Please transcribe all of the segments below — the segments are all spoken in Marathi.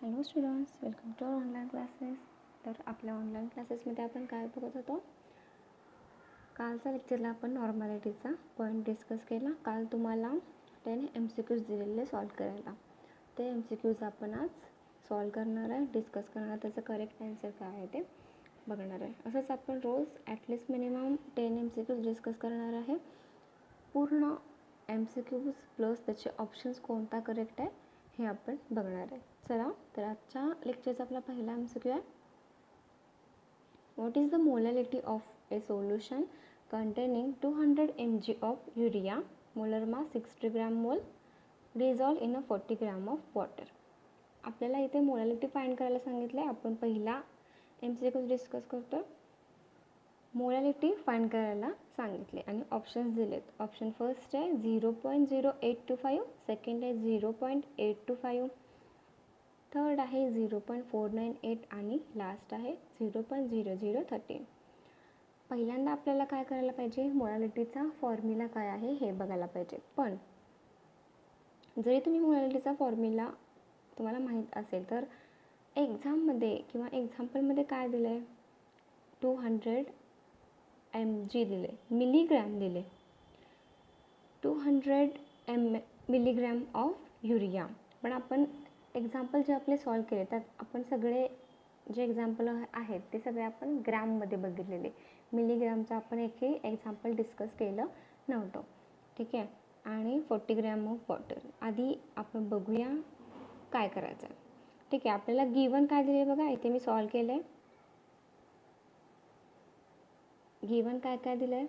Hello students, welcome to our online classes. तर आपल्या ऑनलाईन क्लासेसमध्ये आपण काय बघत होतो? कालच्या लेक्चरला आपण नॉर्मॅलिटीचा पॉईंट डिस्कस केला. काल तुम्हाला 10 MCQs दिलेले सॉल्व करायला. ते MCQs आपण आज सॉल्व करणार आहे, डिस्कस करणार आहे. त्याचं करेक्ट आन्सर काय आहे ते बघणार आहे. असंच आपण रोज ॲटलिस्ट मिनिमम 10 MCQs डिस्कस करणार आहे. पूर्ण MCQs प्लस त्याचे ऑप्शन्स कोणता करेक्ट आहे हे आपण बघणार आहे. चला, तर आजच्या लेक्चरचा आपला पहिला MCQ आहे. What is the molality of a solution containing 200 mg of urea, molar mass 60 gram mole, dissolve in 40 gram of water. आपल्याला इथे मोलॅलिटी फाइंड करायला सांगितलं आहे. आपण पहिला MCQ डिस्कस करतो. मोलॅलिटी फाइंड करायला सांगितले आणि ऑप्शन्स दिलेत. ऑप्शन फर्स्ट आहे 0.0825, सेकंड आहे 0.825, थर्ड आहे 0.498 आणि लास्ट आहे 0.0013. पहिल्यांदा आपल्याला काय करायला पाहिजे, मोलॅलिटीचा फॉर्म्युला काय आहे हे बघायला पाहिजे. पण जरी तुम्ही मोलॅलिटीचा फॉर्म्युला तुम्हाला माहीत असेल तर एक्झाममध्ये किंवा एक्झाम्पलमध्ये काय दिलं आहे, 200 mg दिले, मिलीग्रॅम दिले, 200 मिलीग्रॅम ऑफ युरिया. पण आपण एक्झाम्पल जे आपले सॉल्व केले त्यात आपण सगळे जे एक्झाम्पल आहेत ते सगळे आपण ग्रॅममध्ये बघितलेले. मिलीग्रॅमचं आपण एकही एक्झाम्पल डिस्कस केलं नव्हतं. ठीक आहे. आणि 40 ग्रॅम ऑफ वॉटर. आधी आपण बघूया काय करायचं आहे. ठीक आहे. आपल्याला गिवन काय दिले बघा, इथे मी सॉल्व केलं आहे. गिवन काय काय दिलं आहे,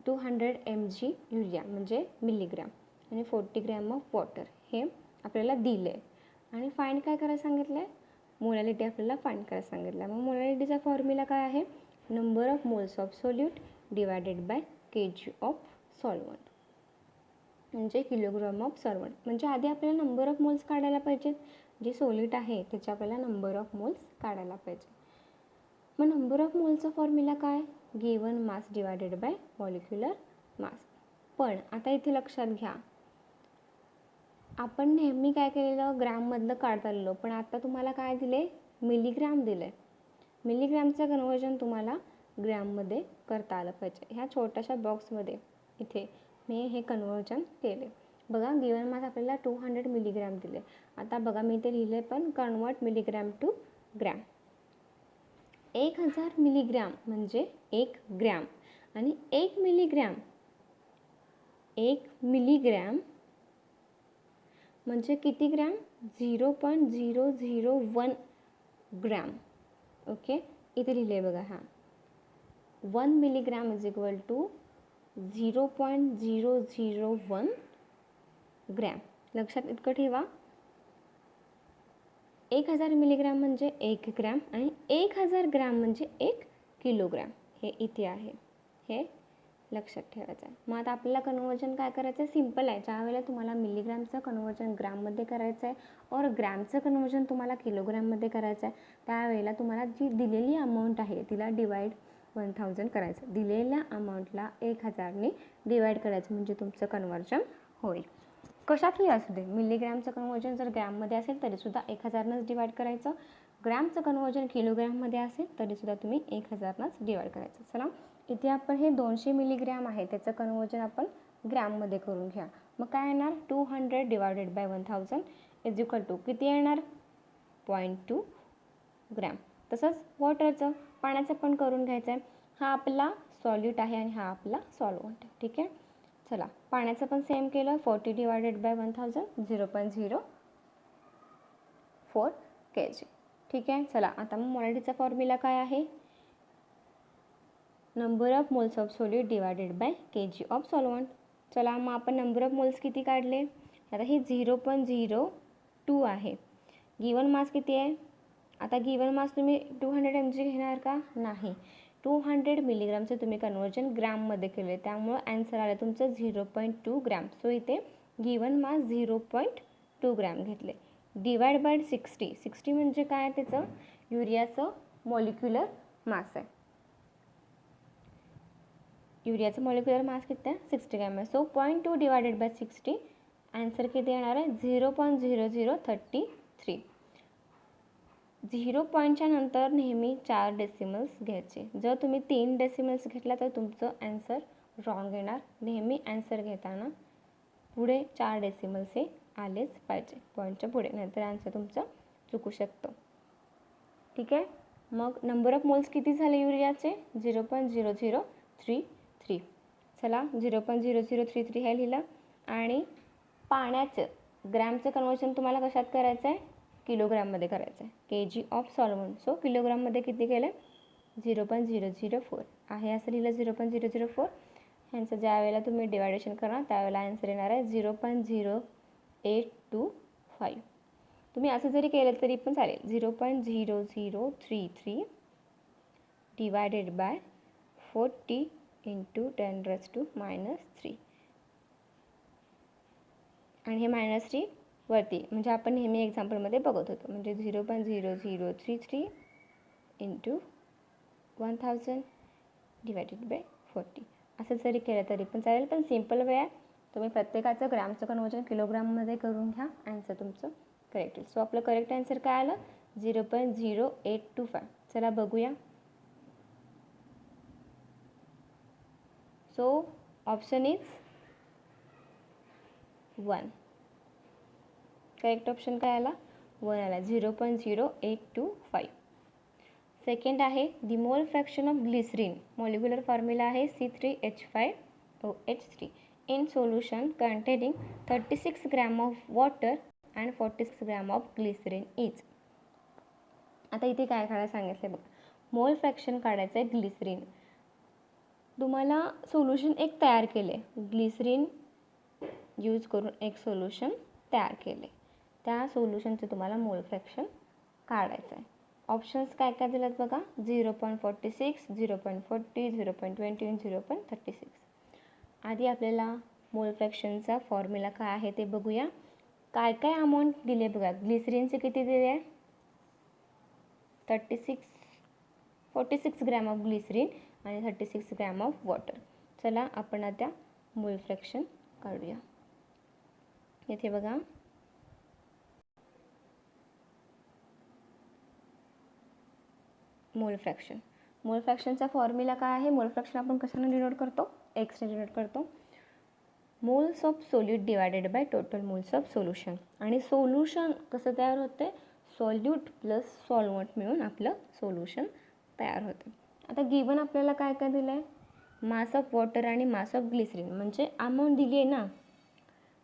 200 mg युरिया म्हणजे मिलीग्रॅम आणि 40 ग्रॅम ऑफ वॉटर हे आपल्याला दिले आहे. आणि फाइंड काय करायला सांगितलं आहे, मोलॅलिटी आपल्याला फाइंड करायला सांगितलं आहे. मग मोलॅलिटीचा फॉर्म्युला काय आहे, number of moles of solute divided bye kg of solvent म्हणजे किलोग्राम ऑफ सॉल्वंट. म्हणजे आधी आपल्याला नंबर ऑफ मोल्स काढायला पाहिजेत. जे सोल्यूट आहे त्याचे आपल्याला नंबर ऑफ मोल्स काढायला पाहिजे. मग नंबर ऑफ मोलचा फॉर्म्युला काय, given mass divided by molecular mass. पण आता इथे लक्षात घ्या, आपण नेहमी काय केलेलं, ग्रॅममधलं काढता आलेलो. पण आता तुम्हाला काय दिले, मिलीग्रॅम दिले. मिलीग्रॅमचं कन्वर्जन तुम्हाला ग्रॅममध्ये करता आलं पाहिजे. ह्या छोट्याशा बॉक्समध्ये इथे मी हे कन्वर्जन केले. बघा, गिवन मास आपल्याला 200 मिलीग्रॅम दिले. आता बघा मी ते लिहिले पण convert milligram to gram. 1000 milligram म्हणजे 1 ग्रॅम आणि 1 मिलीग्रॅम म्हणजे किती ग्रॅम, 0.001 ग्रॅम. ओके, इथे लिहिले बघा. हां, 1 milligram is equal to 0.001 gram. लक्षात इतकं ठेवा. 1000 मिलीग्रॅम म्हणजे 1 ग्रॅम आणि 1000 ग्रॅम म्हणजे 1 किलोग्रॅम. हे इथे आहे, हे लक्षात ठेवायचं आहे. मग आता आपल्याला कन्वर्जन काय करायचं आहे, सिम्पल आहे. ज्यावेळेला तुम्हाला मिलीग्रॅमचं कन्वर्जन ग्रॅममध्ये करायचं आहे और ग्रॅमचं कन्वर्जन तुम्हाला किलोग्रॅममध्ये करायचं आहे, त्यावेळेला तुम्हाला जी दिलेली अमाऊंट आहे तिला डिवाइड 1000 करायचं. दिलेल्या अमाऊंटला 1000ने डिवाइड करायचं म्हणजे तुमचं कन्वर्जन होईल. कशातही असू दे, मिलीग्रॅमचं कन्वर्जन जर ग्रॅममध्ये असेल तरीसुद्धा 1000नंच डिवाइड करायचं. ग्रॅमचं कन्वर्जन किलोग्रॅममध्ये असेल तरीसुद्धा तुम्ही 1000नंच डिवाइड करायचं. चला, इथे आपण हे 200 मिलीग्रॅम आहे त्याचं कन्वर्जन आपण ग्रॅममध्ये करून घ्या. मग काय येणार, 200 divided by 1000 is equal to किती येणार, 0.2 ग्रॅम. तसंच वॉटरचं, पाण्याचं पण करून घ्यायचं आहे. हा आपला सॉल्यूट आहे आणि हा आपला सॉल्वंट आहे. ठीक आहे. चला, पाण्याचं पण सेम केलं. 40 डिवायडेड बाय 1000 0.04 kg. ठीक आहे. चला, आता मग मोलॅलिटीचा फॉर्म्युला काय आहे, number of moles of solute divided bye kg of solvent. चला, मग आपण नंबर ऑफ मोल्स किती काढले, आता हे 0.02 आहे. गिवन मास किती आहे, आता गिवन मास तुम्ही 200 mg घेणार का, नाही. 200 मिलीग्रामचं तुम्ही कन्वर्जन ग्रॅममध्ये केले, त्यामुळं ॲन्सर आलं तुमचं 0.2 ग्रॅम. सो इथे गिवन मास 0.2 ग्रॅम घेतले. डिवाइड बाय 60 म्हणजे काय, त्याचं युरियाचं मॉलिक्युलर मास आहे. युरियाचं मॉलिक्युलर मास किती आहे, 60 ग्रॅम आहे. सो 0.2 डिवायडेड बाय 60, ॲन्सर किती येणार आहे, 0.0030 3. 0 पॉईंटच्या नंतर नेहमी 4 डेसिमल्स घ्यायचे. जर तुम्ही 3 डेसिमल्स घेतला तर तुमचं ॲन्सर रॉंग येणार. नेहमी ॲन्सर घेताना पुढे 4 डेसिमल्स हे आलेच पाहिजे पॉईंटच्या पुढे, नाहीतर ॲन्सर तुमचं चुकू शकतो. ठीक आहे. मग नंबर ऑफ मोल्स किती झाले युरियाचे? 0.0033. चला 0.0033 हे लिहिलं. आणि पाण्याचं ग्रॅमचं कन्वर्जन तुम्हाला कशात करायचं आहे? किलोग्राममध्ये करायचं आहे. KG of solvent. सो किलोग्राममध्ये किती केलं? 0.004 आहे असं लिहिलं. 0.004. ह्यांचं ज्या वेळेला तुम्ही डिवायडेशन करणार त्यावेळेला आन्सर येणार आहे 0.0825. तुम्ही असं जरी केलं तरी पण चालेल. 0.0033 डिवायडेड बाय 40 इंटू 10⁻³ आणि हे -3 वरती, म्हणजे आपण नेहमी एक्झाम्पलमध्ये बघत होतो. म्हणजे 0.0033 इंटू 1000 डिवायडेड बाय 40 असं जरी केलं तरी पण चालेल. पण सिम्पल वे आहे. तुम्ही प्रत्येकाचं ग्रॅमचं कन्वर्जन किलोग्राममध्ये करून घ्या. ॲन्सर तुमचं करेक्ट येईल. सो आपलं करेक्ट ॲन्सर काय आलं? 0.0825. चला बघूया. So option is 1. Correct option काय आला? 1 आला. 0.0825. सेकंड आहे the mole fraction of glycerine. Molecular formula आहे C3H5OH3 in solution containing 36 gram of water and 46 gram of glycerine is. आता इथे काय काढायला सांगितलं बघा. मोल फ्रॅक्शन काढायचं आहे ग्लिसरीन. तुम्हाला सोल्युशन एक तयार केले, ग्लिसरीन यूज करून एक सोल्युशन तयार केले. त्या सोल्युशनचं तुम्हाला मोल फ्रॅक्शन काढायचं आहे. ऑप्शन्स काय काय दिलेत बघा. 0.46, 0.40, 0.20 आणि 0.36. आधी आपल्याला मोल फ्रॅक्शनचा फॉर्म्युला काय आहे ते बघूया. काय काय अमाऊंट दिले बघा. ग्लिसरीनचे किती दिले आहे? 46 ग्रॅम ऑफ ग्लिसरीन आणि 36 ग्रॅम ऑफ वॉटर. चला आपण आता मोल फ्रॅक्शन काढूया. इथे बघा मोल फ्रॅक्शन. मोल फ्रॅक्शनचा फॉर्म्युला काय आहे? मोल फ्रॅक्शन आपण कशाने डिनोट करतो? एक्सने डिनोट करतो. Moles of solute divided by total moles of solution. आणि सोल्युशन कसं तयार होते? सॉल्यूट प्लस सॉल्वंट मिळून आपलं सोल्युशन तयार होतं. आता गिवन आपल्याला काय काय दिलं आहे? मास ऑफ वॉटर आणि मास ऑफ ग्लिसरीन, म्हणजे अमाऊंट दिली आहे ना.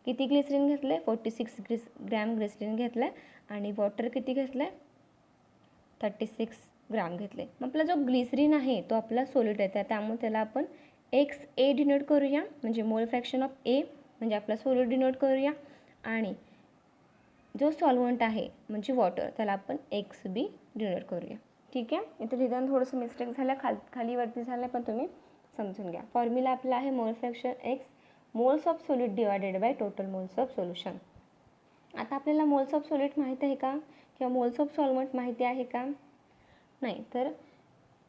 किती ग्लिसरीन घेतलं आहे? 46 ग्रॅम ग्लिसरीन घेतलं आहे. आणि वॉटर किती घेतलं आहे? 36 ग्राम घेतले. मग आपला जो ग्लिसरीन आहे तो आपला सॉलिड आहे, त्यामुळे त्याला आपण XA डिनोट करूया. म्हणजे मोल फ्रॅक्शन ऑफ A म्हणजे आपला सॉलिड डिनोट करूया. आणि जो सॉल्वंट आहे म्हणजे वॉटर त्याला आपण XB डिनोट करूया. ठीक आहे. इथे लिहिताना थोडंसं मिस्टेक झालं, खाली वरती झालं, पण तुम्ही समजून घ्या. फॉर्म्युला आपला आहे मोल fraction X moles of solid divided by total moles of solution. आता आपल्याला मोल्स ऑफ सॉलिड माहीत आहे का? किंवा मोल्स ऑफ सॉल्वंट माहिती आहे का? नाही. तर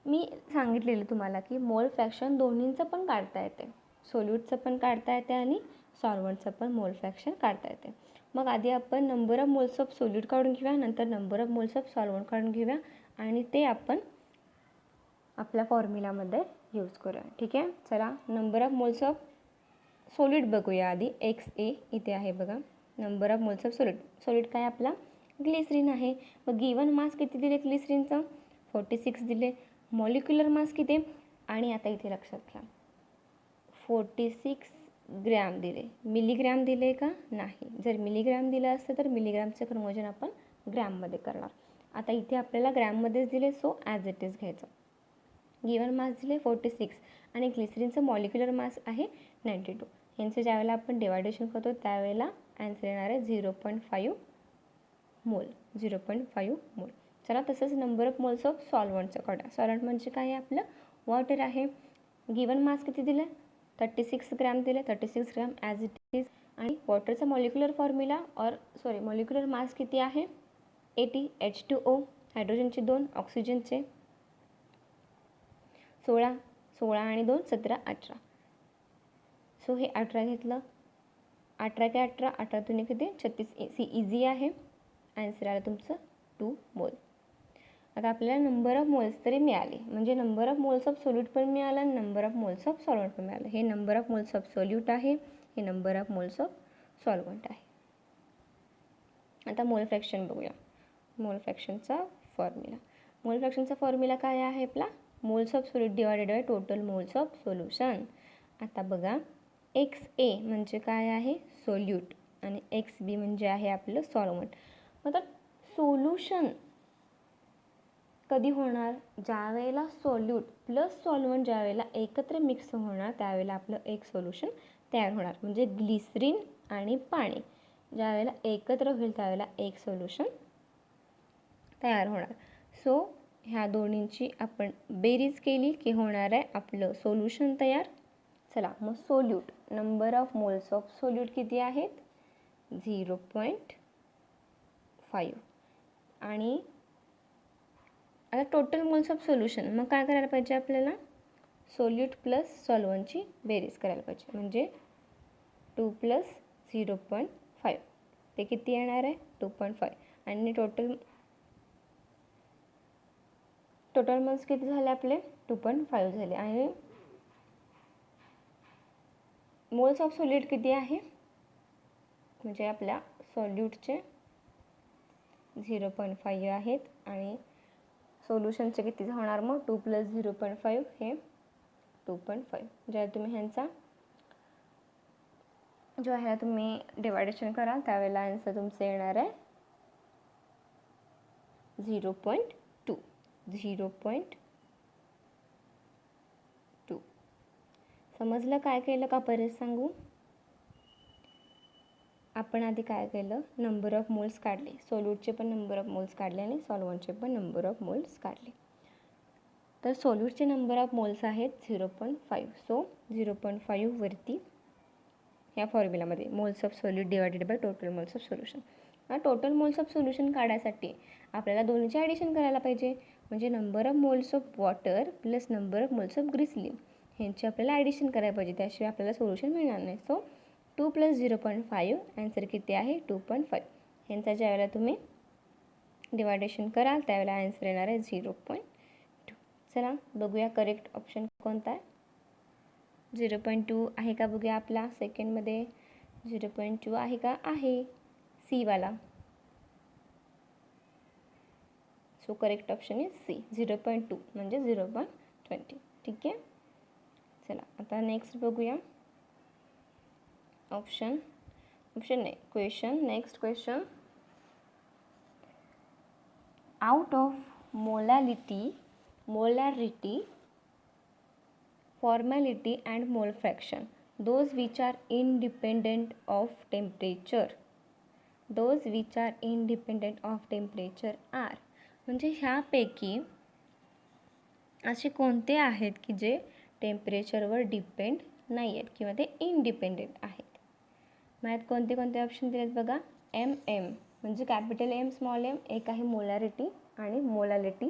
मी सांगितलेलं तुम्हाला की मोल फ्रॅक्शन दोन्हींचं पण काढता येते. सोल्यूटचं पण काढता येते आणि सॉल्वंटचं पण मोल फ्रॅक्शन काढता येते. मग आधी आपण number of moles of solute काढून घेऊया, नंतर number of moles of solvent काढून घेऊया आणि ते आपण आपल्या फॉर्म्युलामध्ये यूज करूया. ठीक आहे. चला number of moles of solid बघूया आधी. XA इथे आहे बघा. Number of moles of solid. Solid काय आपला? ग्लिसरीन आहे. मग गिवन मास किती दिले ग्लिसरीनचं? 46 दिले. मॉलिक्युलर मास किती? आणि आता इथे लक्षात घ्या 46 ग्रॅम दिले. मिलीग्रॅम दिले का? नाही. जर मिलीग्रॅम दिलं असतं तर मिलीग्रॅमचं कन्वर्जन आपण ग्रॅममध्ये करणार. आता इथे आपल्याला ग्रॅममध्येच दिले, सो ॲज इट इज घ्यायचं. गिवन मास दिले 46 आणि ग्लिसरीनचं मॉलिक्युलर मास आहे 92. यांचं ज्यावेळेला आपण डिवायडेशन करतो त्यावेळेला ॲन्सर येणार आहे 0.5 मोल. 0.5 मोल. चला तसंच नंबर ऑफ मोल्स ऑफ सॉल्वंटचं काढा. सॉल्वंट म्हणजे काय आहे? आपलं वॉटर आहे. गिवन मास किती दिलं? 36 ग्रॅम दिले. 36 ग्रॅम ॲज इट इज. आणि वॉटरचा मॉलिक्युलर फॉर्म्युला मॉलिक्युलर मास किती आहे? 80 H2O. हायड्रोजनचे 2, ऑक्सिजनचे 16 आणि 2 17 18. सो हे 18 घेतलं. 18 के 18 18 किती? 36. सी इझी आहे. आन्सर आलं तुमचं 2 मोल. आता आपल्याला नंबर ऑफ मोल्स तरी मिळाले, म्हणजे number of moles of solute पण मिळालं आणि number of moles of solvent पण मिळालं. हे number of moles of solute आहे, हे number of moles of solvent आहे. आता मोल फ्रॅक्शन बघूया. मोल फ्रॅक्शनचा फॉर्म्युला. मोल फ्रॅक्शनचा फॉर्म्युला काय आहे आपला? Moles of solute divided by total moles of solution. आता बघा, XA म्हणजे काय आहे? सोल्यूट आणि XB म्हणजे आहे आपलं सॉल्वंट. आता सोल्युशन कधी होणार? ज्या वेळेला सोल्यूट प्लस सॉल्वंट ज्या वेळेला एकत्र मिक्स होणार त्यावेळेला आपलं एक सोल्युशन तयार होणार. म्हणजे ग्लिसरीन आणि पाणी ज्या वेळेला एकत्र होईल त्यावेळेला एक सोल्युशन तयार होणार. सो ह्या दोन्हींची आपण बेरीज केली की होणार आहे आपलं सोल्युशन तयार. चला मग solute, number of moles of solute किती आहेत? 0.5. आणि आता टोटल मोल्स ऑफ सोल्युशन, मग काय करायला पाहिजे आपल्याला? सोल्यूट प्लस सॉल्वंटची बेरीज करायला पाहिजे. म्हणजे 2 + 0.5 ते किती येणार आहे? 2.5. आणि टोटल मोल्स किती झाले आपले? 2.5 झाले. आणि मोल्स ऑफ सोल्यूट किती आहे? म्हणजे आपल्या सोल्यूटचे 0.5 आहेत आणि सोल्युशनचे किती होणार मग? 2 + 0.5 हे 2.5. ज्या तुम्ही ह्यांचा जो आहे तुम्ही डिवायडेशन कराल त्यावेळेला आन्सर तुमचं येणार आहे 0.2. 0.2. समजलं काय केलं का? परत सांगू. आपण आधी काय केलं? नंबर ऑफ मोल्स काढले, सोल्यूटचे पण नंबर ऑफ मोल्स काढले आणि सॉल्वंटचे पण नंबर ऑफ मोल्स काढले. तर सोल्यूटचे नंबर ऑफ मोल्स आहेत 0.5. सो 0.5 वरती या फॉर्म्युलामध्ये moles of solute divided by total moles of solution. Total moles of solution काढायसाठी आपल्याला दोन्हीचे ॲडिशन करायला पाहिजे. म्हणजे number of moles of water plus number of moles of glycerine ह्यांची आपल्याला ॲडिशन करायला पाहिजे, त्याशिवाय आपल्याला सोल्युशन मिळणार नाही. सो 2 + 0.5 आन्सर किती आहे? 2.5. ह्यांचा ज्यावेळेला तुम्ही डिवायडेशन कराल त्यावेळेला आन्सर येणार आहे 0.2. चला बघूया करेक्ट ऑप्शन कोणता आहे. 0.2 आहे का बघूया आपला. सेकंडमध्ये 0.2 आहे का? आहे, सी वाला. So correct option is C. 0.2 म्हणजे 0.20. ठीक आहे. चला आता नेक्स्ट बघूया ऑप्शन नाही, question. Next question. Out of molarity, formality and mole fraction, those which are independent of temperature, are. म्हणजे ह्यापैकी असे कोणते आहेत की जे टेम्परेचरवर डिपेंड नाही आहेत किंवा ते इंडिपेंडेंट आहेत. माहीत कोणते ऑप्शन दिलेत बघा. MM म्हणजे कॅपिटल M स्मॉल m, एक आहे मोलॅरिटी आणि मोलॅलिटी.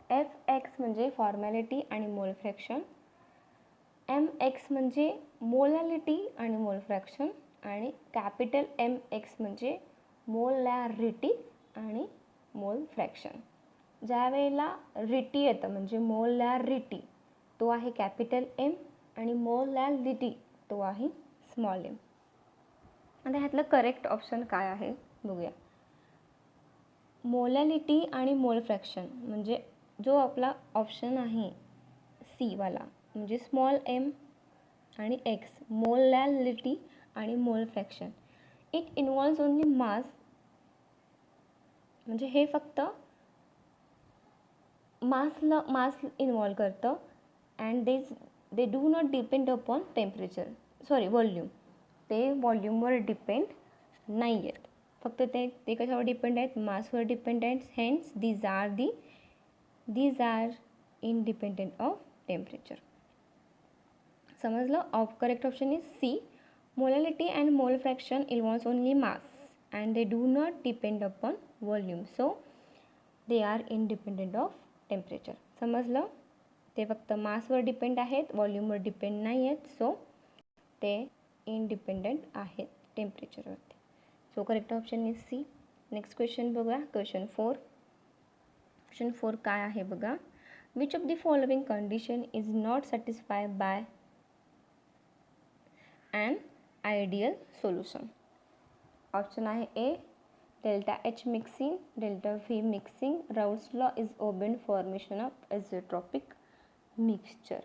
FX म्हणजे फॉर्मॅलिटी आणि मोल फ्रॅक्शन. MX म्हणजे मोलॅलिटी आणि मोल फ्रॅक्शन. आणि कॅपिटल MX म्हणजे मोलॅरिटी आणि मोल फ्रॅक्शन. ज्या वेळेला रिटी येतं म्हणजे मोलॅरिटी तो आहे कॅपिटल M आणि मोलॅलिटी तो आहे स्मॉल m. आता ह्यातलं करेक्ट ऑप्शन काय आहे बघूया. मोलॅलिटी आणि मोल फ्रॅक्शन म्हणजे जो आपला ऑप्शन आहे सी वाला म्हणजे स्मॉल m आणि x, मोलॅलिटी आणि mole fraction. It involves only mass, म्हणजे हे फक्त मास इन्व्हॉल्व करतं. And they do not depend upon temperature, volume. ते व्हॉल्यूमवर डिपेंड नाही आहेत, फक्त ते कशावर डिपेंड आहेत? मासवर डिपेंड आहेत. Hence these are independent of temperature. समजलं. Correct option is C. Molality and mole fraction involves only mass and they do not depend upon volume, so they are independent of temperature. समजलं. ते फक्त मासवर डिपेंड आहेत, व्हॉल्यूमवर डिपेंड नाही आहेत, सो ते इंडिपेंडेंट आहेत टेम्परेचरवरती. So correct option is C. Next question बघा, क्वेश्चन 4. क्वेश्चन 4 काय आहे बघा. Which of the following condition is not satisfy by and ideal solution. Option आहे A delta H mixing, delta V mixing, Raoult's law is obeyed, formation of azeotropic mixture.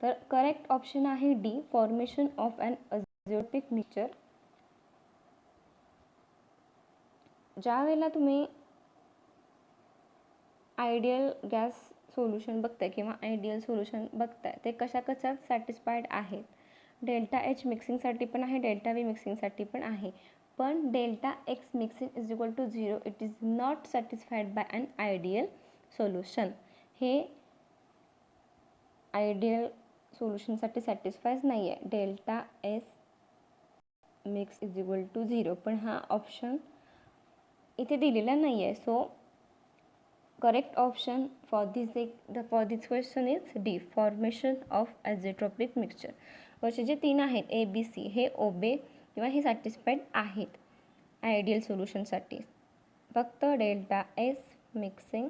तर करेक्ट ऑप्शन आहे D, formation of an azeotropic mixture. ज्या वेळेला तुम्ही आयडियल गॅस सोल्युशन बघताय किंवा आयडियल सोल्युशन बघताय ते कशात सॅटिस्फाईड आहेत. डेल्टा एच मिक्सिंगसाठी पण आहे, डेल्टा व्ही मिक्सिंगसाठी पण आहे. पण delta x mixing is equal to 0, it is not satisfied by an ideal solution. हे आयडियल सोल्युशनसाठी सॅटिस्फाईज नाही आहे. Delta S mix is equal to 0, पण हा ऑप्शन इथे दिलेला नाही आहे. So correct option for this question is D, formation of azeotropic mixture. वरचे जे 3 आहेत ए बी सी हे ओबे किंवा हे सॅटिस्फाईड आहेत आयडियल सोल्युशनसाठी. फक्त डेल्टा एस मिक्सिंग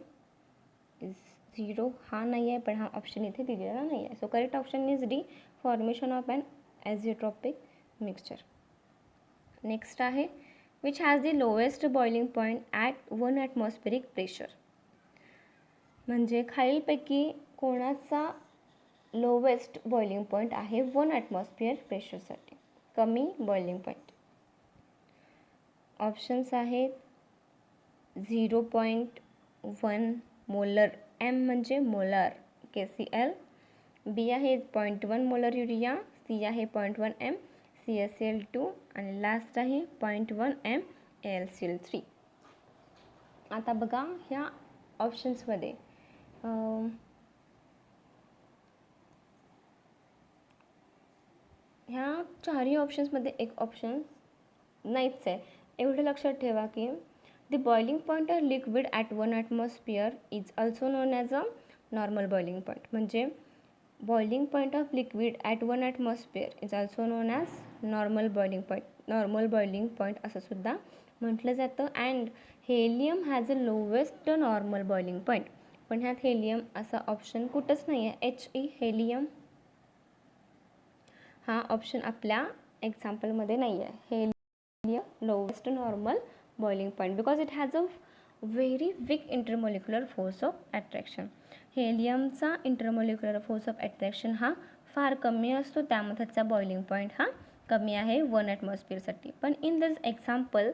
इज 0 हा नाही आहे, पण हा ऑप्शन इथे दिलेला नाही आहे. So correct option is D, formation of an azeotropic mixture. Next आहे which has the lowest boiling point at 1 atmospheric pressure. म्हणजे खालीलपैकी कोणाचा लोवेस्ट बॉइलिंग पॉईंट आहे 1 ॲटमॉस्फिअर प्रेशरसाठी, कमी बॉइलिंग पॉईंट. ऑप्शन्स आहेत 0.1 मोलर, एम म्हणजे मोलार KCl, बी आहे 0.1 मोलर युरिया, सी आहे 0.1 एम CaCl2 आणि लास्ट आहे 0.1 एम AlCl3. आता बघा ह्या ऑप्शन्समध्ये ह्या चारही ऑप्शन्समध्ये एक ऑप्शन नाहीच आहे. एवढं लक्षात ठेवा की the boiling point of liquid at 1 atmosphere is also known as a normal boiling point. म्हणजे boiling point of liquid at 1 atmosphere is also known as normal boiling point, normal boiling point असं सुद्धा म्हटलं जातं. And helium has a lowest normal boiling point. पण ह्यात हेलियम असा ऑप्शन कुठंच नाही आहे. HE हेलियम हा ऑप्शन आपल्या एक्झाम्पलमध्ये नाही आहे. Helium lowest normal boiling point because it has a very weak intermolecular force of attraction. हेलियमचा इंटरमॉलिक्युलर फोर्स ऑफ अट्रॅक्शन हा फार कमी असतो, त्यामुळे त्याचा बॉइलिंग पॉईंट हा कमी आहे 1 ॲटमॉस्फिअरसाठी. पण इन दिस एक्झाम्पल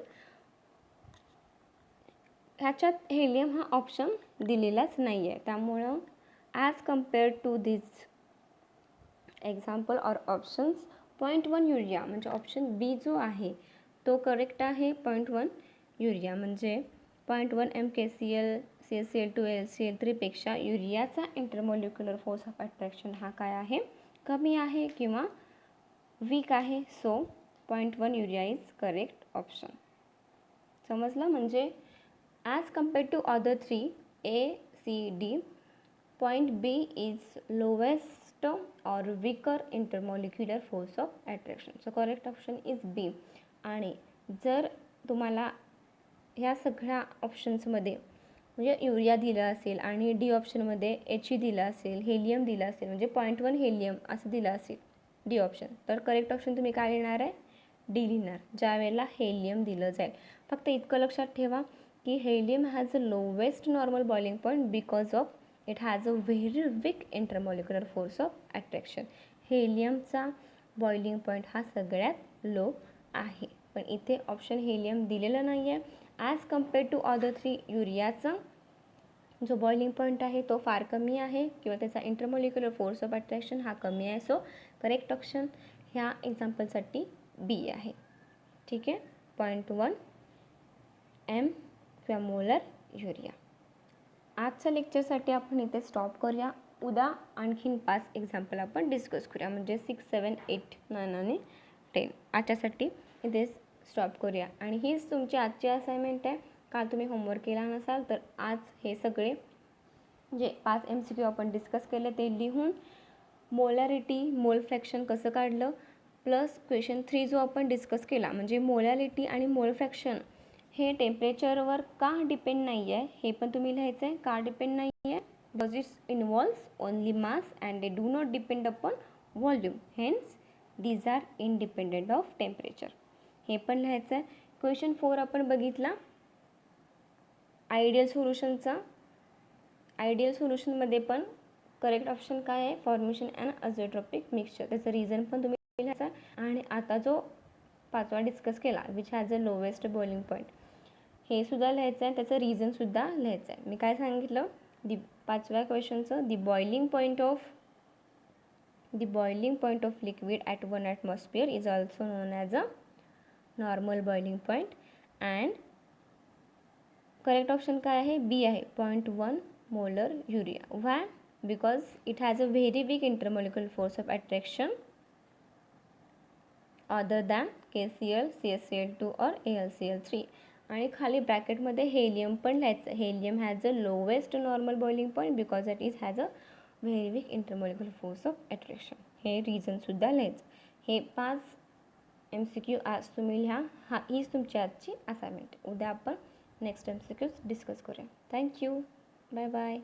ह्याच्यात हेलियम हा ऑप्शन दिलेलाच नाही आहे. त्यामुळं as compared to this example or options 0.1 urea म्हणजे ऑप्शन बी जो आहे तो करेक्ट आहे. 0.1 युरिया म्हणजे 0.1 MkCl CaCl2 AlCl3 पेक्षा युरियाचा इंटरमॉलिक्युलर फोर्स ऑफ अट्रॅक्शन हा काय आहे, कमी आहे किंवा वीक आहे. So 0.1 urea is correct option. समजलं. म्हणजे as compared to other 3 A, C, D, point B is lowest or weaker intermolecular force of attraction. So correct option is B. आणि जर तुम्हाला ह्या सगळ्या ऑप्शन्समध्ये म्हणजे युरिया दिला असेल आणि डी ऑप्शनमध्ये HE दिला असेल, हेलियम दिला असेल म्हणजे 0.1 हेलियम असं दिलं असेल डी ऑप्शन, तर करेक्ट ऑप्शन तुम्ही काय लिहिणार आहे, डी लिहिणार ज्या वेळेला हेलियम दिलं जाईल. फक्त इतकं लक्षात ठेवा की helium has a lowest normal boiling point because of it has a very weak intermolecular force of attraction. हेलियमचा बॉइलिंग पॉईंट हा सगळ्यात लो आहे. पण इथे ऑप्शन हेलियम दिलेलं नाही आहे. ॲज कम्पेअर्ड टू अदर 3 युरियाचा जो बॉइलिंग पॉईंट आहे तो फार कमी आहे किंवा त्याचा इंटरमॉलिक्युलर फोर्स ऑफ अट्रॅक्शन हा कमी आहे. सो करेक्ट ऑप्शन ह्या एक्झाम्पलसाठी बी आहे. ठीक आहे. 0.1 M किंवा मोलर युरिया. आजच्या लेक्चरसाठी आपण इथे स्टॉप करूया. उद्या आणखीन 5 एक्झाम्पल आपण डिस्कस करूया म्हणजे 6, 7, 8, 9 आणि 10. आजच्यासाठी इथे स्टॉप करूया. आणि हीच तुमची आजची असाइनमेंट आहे. काल तुम्ही होमवर्क केला नसाल तर आज हे सगळे जे 5 MCQ आपण डिस्कस केले ते लिहून मोलॅरिटी, मोल फ्रॅक्शन कसं काढलं प्लस क्वेश्चन 3 जो आपण डिस्कस केला म्हणजे मोलॅरिटी आणि मोल फ्रॅक्शन हे टेम्परेचरवर का डिपेंड नाही आहे हे पण तुम्ही लिहायचं आहे. का डिपेंड नाही आहे? Because it's involves only mass and they do not depend upon volume, hence these are independent of temperature. हे पण लिहायचं आहे. क्वेश्चन 4 आपण बघितला आयडियल सोल्युशनचा. आयडियल सोल्युशनमध्ये पण करेक्ट ऑप्शन काय आहे? Formation and azeotropic mixture. त्याचं रिझन पण तुम्ही लिहायचं आहे. आणि आता जो 5वा डिस्कस केला which has a lowest boiling point, हे सुद्धा लिहायचं आहे. त्याचं रिझनसुद्धा लिहायचं आहे. मी काय सांगितलं? 5व्या क्वेश्चनचं the boiling point of liquid at 1 atmosphere is also known as a normal boiling point. And correct option काय आहे? बी आहे, 0.1 molar urea. Why? Because it has a very weak intermolecular force of attraction other than KCl, CaCl2 और AlCl3. आणि खाली ब्रॅकेटमध्ये हेलियम पण लिहायचं. Helium has a lowest normal boiling point because it is has a very weak intermolecular force of attraction. हे रिझनसुद्धा लिहायचं. हे 5 MCQ आज तुम्ही लिहा. हीच तुमची आजची असाइनमेंट. उद्या आपण नेक्स्ट MCQs डिस्कस करूया. थँक्यू. Bye bye.